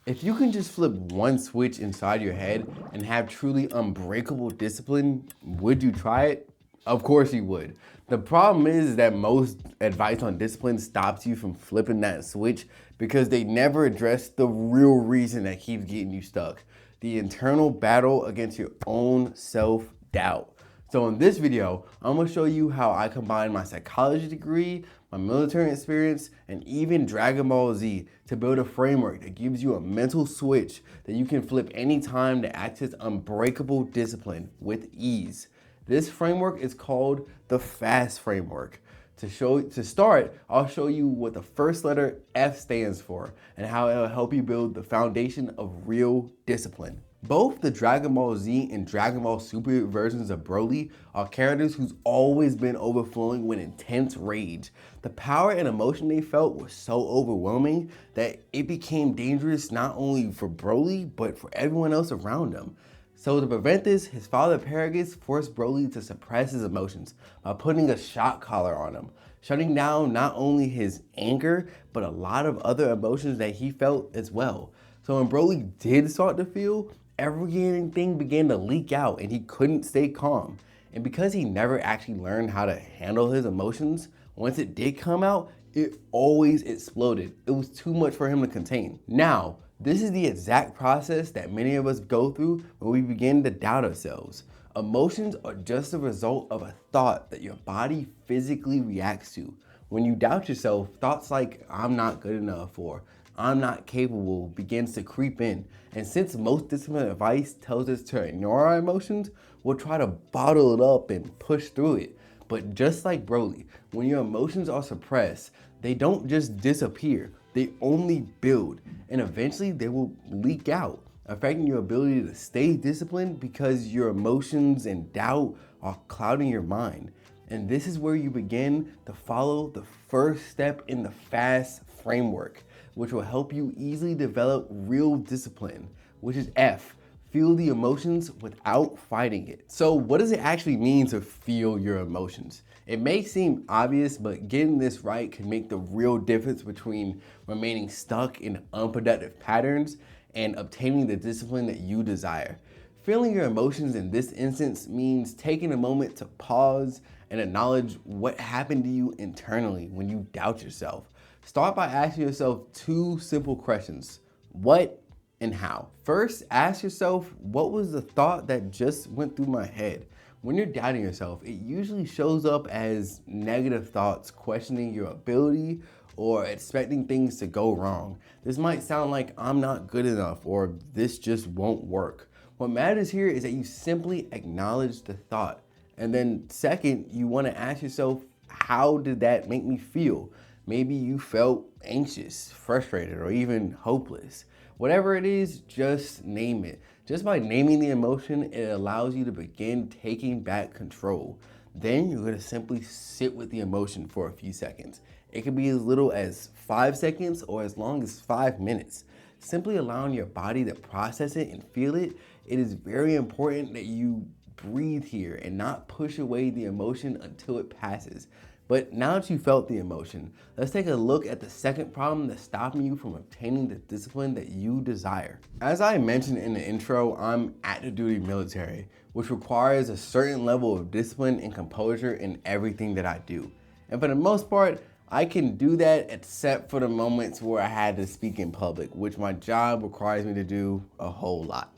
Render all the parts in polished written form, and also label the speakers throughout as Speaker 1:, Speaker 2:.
Speaker 1: If you can just flip one switch inside your head and have truly unbreakable discipline, would you try it? Of course you would. The problem is that most advice on discipline stops you from flipping that switch because they never address the real reason that keeps getting you stuck: the internal battle against your own self-doubt. So in this video, I'm gonna show you how I combine my psychology degree, my military experience, and even Dragon Ball Z to build a framework that gives you a mental switch that you can flip anytime to access unbreakable discipline with ease. This framework is called the FAST framework. To start, I'll show you what the first letter F stands for and how it'll help you build the foundation of real discipline. Both the Dragon Ball Z and Dragon Ball Super versions of Broly are characters who's always been overflowing with intense rage. The power and emotion they felt was so overwhelming that it became dangerous not only for Broly, but for everyone else around him. So to prevent this, his father Paragus forced Broly to suppress his emotions by putting a shock collar on him, shutting down not only his anger, but a lot of other emotions that he felt as well. So when Broly did start to feel, everything began to leak out and he couldn't stay calm. And because he never actually learned how to handle his emotions, once it did come out, it always exploded. It was too much for him to contain. Now, this is the exact process that many of us go through when we begin to doubt ourselves. Emotions are just a result of a thought that your body physically reacts to. When you doubt yourself, thoughts like "I'm not good enough" or "I'm not capable" begins to creep in. And since most discipline advice tells us to ignore our emotions, we'll try to bottle it up and push through it. But just like Broly, when your emotions are suppressed, they don't just disappear, they only build, and eventually they will leak out, affecting your ability to stay disciplined because your emotions and doubt are clouding your mind. And this is where you begin to follow the first step in the FAST framework, which will help you easily develop real discipline, which is F. Feel the emotions without fighting it. So what does it actually mean to feel your emotions? It may seem obvious, but getting this right can make the real difference between remaining stuck in unproductive patterns and obtaining the discipline that you desire. Feeling your emotions in this instance means taking a moment to pause and acknowledge what happened to you internally when you doubt yourself. Start by asking yourself two simple questions: what and how. First, ask yourself, what was the thought that just went through my head? When you're doubting yourself, it usually shows up as negative thoughts, questioning your ability or expecting things to go wrong. This might sound like "I'm not good enough" or "this just won't work." What matters here is that you simply acknowledge the thought. And then second, you want to ask yourself, how did that make me feel? Maybe you felt anxious, frustrated, or even hopeless. Whatever it is, just name it. Just by naming the emotion, it allows you to begin taking back control. Then you're gonna simply sit with the emotion for a few seconds. It could be as little as 5 seconds or as long as 5 minutes. Simply allowing your body to process it and feel it, it is very important that you breathe here and not push away the emotion until it passes. But now that you felt the emotion, let's take a look at the second problem that's stopping you from obtaining the discipline that you desire. As I mentioned in the intro, I'm active duty military, which requires a certain level of discipline and composure in everything that I do. And for the most part, I can do that except for the moments where I had to speak in public, which my job requires me to do a whole lot.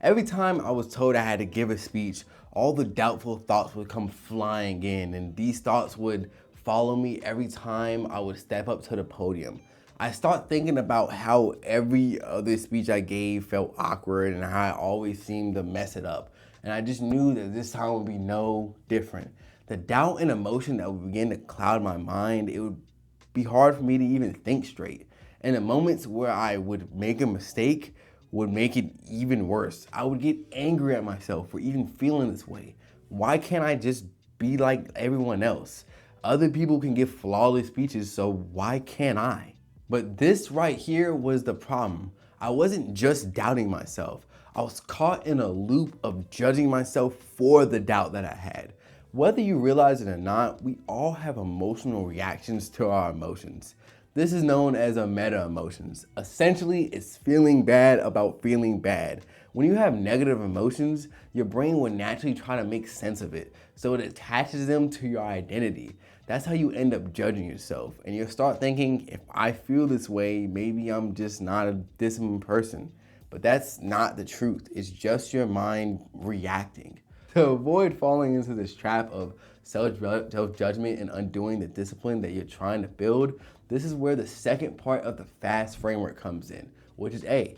Speaker 1: Every time I was told I had to give a speech, all the doubtful thoughts would come flying in, and these thoughts would follow me every time I would step up to the podium. I start thinking about how every other speech I gave felt awkward and how I always seemed to mess it up. And I just knew that this time would be no different. The doubt and emotion that would begin to cloud my mind, it would be hard for me to even think straight. And the moments where I would make a mistake would make it even worse. I would get angry at myself for even feeling this way. Why can't I just be like everyone else? Other people can give flawless speeches, so why can't I? But this right here was the problem. I wasn't just doubting myself. I was caught in a loop of judging myself for the doubt that I had. Whether you realize it or not, we all have emotional reactions to our emotions. This is known as a meta emotions. Essentially, it's feeling bad about feeling bad. When you have negative emotions, your brain will naturally try to make sense of it, so it attaches them to your identity. That's how you end up judging yourself, and you'll start thinking, if I feel this way, maybe I'm just not a disciplined person. But that's not the truth. It's just your mind reacting. To avoid falling into this trap of self-judgment and undoing the discipline that you're trying to build, this is where the second part of the FAST framework comes in, which is A,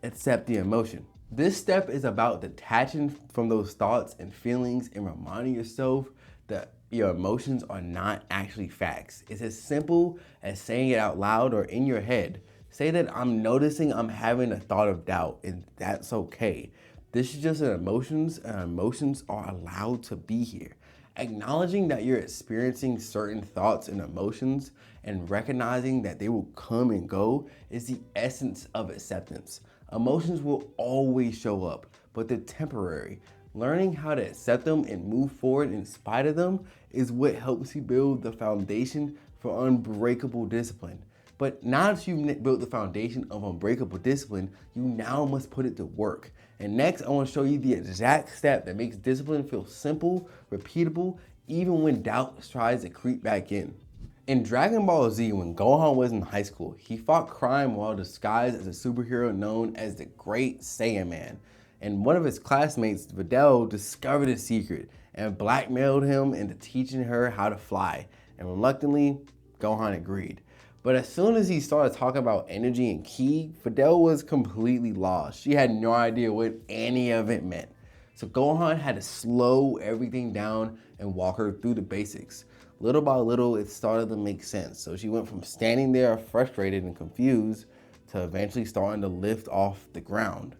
Speaker 1: accept the emotion. This step is about detaching from those thoughts and feelings and reminding yourself that your emotions are not actually facts. It's as simple as saying it out loud or in your head. Say that I'm noticing I'm having a thought of doubt, and that's okay. This is just an emotions, and emotions are allowed to be here. Acknowledging that you're experiencing certain thoughts and emotions and recognizing that they will come and go is the essence of acceptance. Emotions will always show up, but they're temporary. Learning how to accept them and move forward in spite of them is what helps you build the foundation for unbreakable discipline. But now that you've built the foundation of unbreakable discipline, you now must put it to work. And next, I want to show you the exact step that makes discipline feel simple, repeatable, even when doubt tries to creep back in. In Dragon Ball Z, when Gohan was in high school, he fought crime while disguised as a superhero known as the Great Saiyan Man. And one of his classmates, Videl, discovered his secret and blackmailed him into teaching her how to fly. And reluctantly, Gohan agreed. But as soon as he started talking about energy and ki, Videl was completely lost. She had no idea what any of it meant. So Gohan had to slow everything down and walk her through the basics. Little by little, it started to make sense. So she went from standing there frustrated and confused to eventually starting to lift off the ground.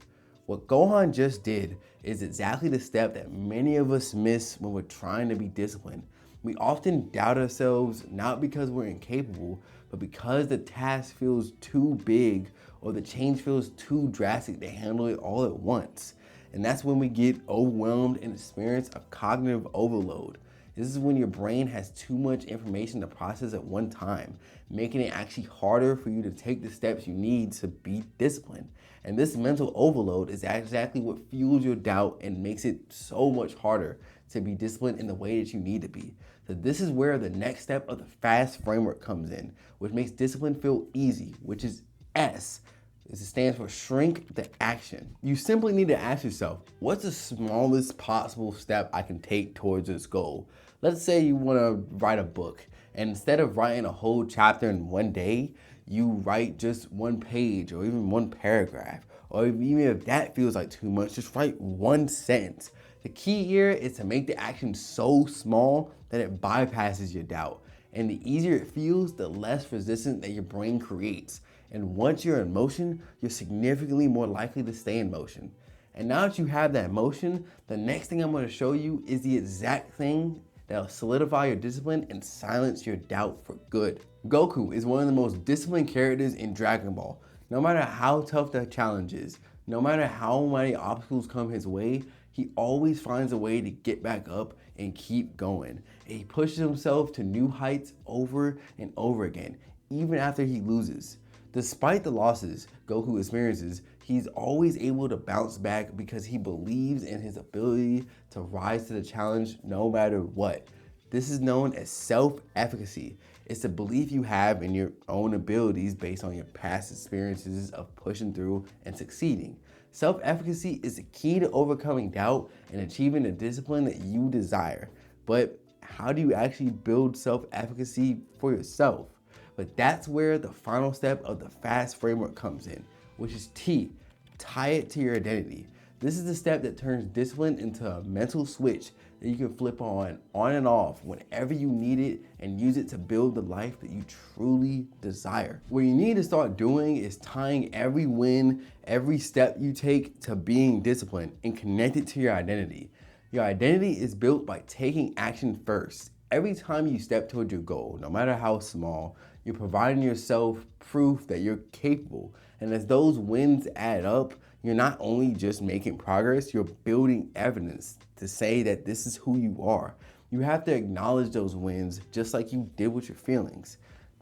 Speaker 1: What Gohan just did is exactly the step that many of us miss when we're trying to be disciplined. We often doubt ourselves not because we're incapable, but because the task feels too big or the change feels too drastic to handle it all at once. And that's when we get overwhelmed and experience a cognitive overload. This is when your brain has too much information to process at one time, making it actually harder for you to take the steps you need to be disciplined. And this mental overload is exactly what fuels your doubt and makes it so much harder to be disciplined in the way that you need to be. So this is where the next step of the FAST framework comes in, which makes discipline feel easy, which is S. It stands for shrink the action. You simply need to ask yourself, what's the smallest possible step I can take towards this goal? Let's say you want to write a book, and instead of writing a whole chapter in one day, you write just one page or even one paragraph. Or even if that feels like too much, just write one sentence. The key here is to make the action so small that it bypasses your doubt. And the easier it feels, the less resistance that your brain creates. And once you're in motion, you're significantly more likely to stay in motion. And now that you have that motion, the next thing I'm going to show you is the exact thing that'll solidify your discipline and silence your doubt for good. Goku is one of the most disciplined characters in Dragon Ball. No matter how tough the challenge is, no matter how many obstacles come his way, he always finds a way to get back up and keep going. And he pushes himself to new heights over and over again, even after he loses. Despite the losses Goku experiences, he's always able to bounce back because he believes in his ability to rise to the challenge no matter what. This is known as self-efficacy. It's the belief you have in your own abilities based on your past experiences of pushing through and succeeding. Self-efficacy is the key to overcoming doubt and achieving the discipline that you desire. But how do you actually build self-efficacy for yourself? But that's where the final step of the FAST framework comes in, which is T, tie it to your identity. This is the step that turns discipline into a mental switch that you can flip on and off whenever you need it and use it to build the life that you truly desire. What you need to start doing is tying every win, every step you take to being disciplined and connect it to your identity. Your identity is built by taking action first. Every time you step towards your goal, no matter how small, you're providing yourself proof that you're capable. And as those wins add up, you're not only just making progress, you're building evidence to say that this is who you are. You have to acknowledge those wins just like you did with your feelings.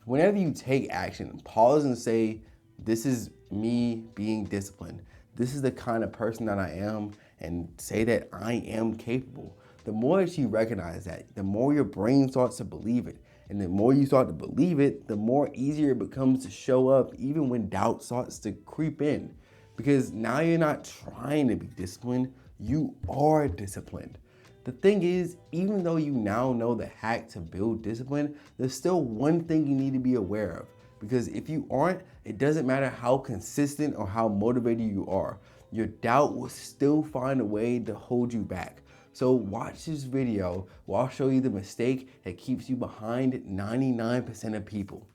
Speaker 1: Whenever you take action, pause and say, this is me being disciplined. This is the kind of person that I am, and say that I am capable. The more that you recognize that, the more your brain starts to believe it. And the more you start to believe it, the more easier it becomes to show up even when doubt starts to creep in. Because now you're not trying to be disciplined, you are disciplined. The thing is, even though you now know the hack to build discipline, there's still one thing you need to be aware of. Because if you aren't, it doesn't matter how consistent or how motivated you are. Your doubt will still find a way to hold you back. So watch this video where I'll show you the mistake that keeps you behind 99% of people.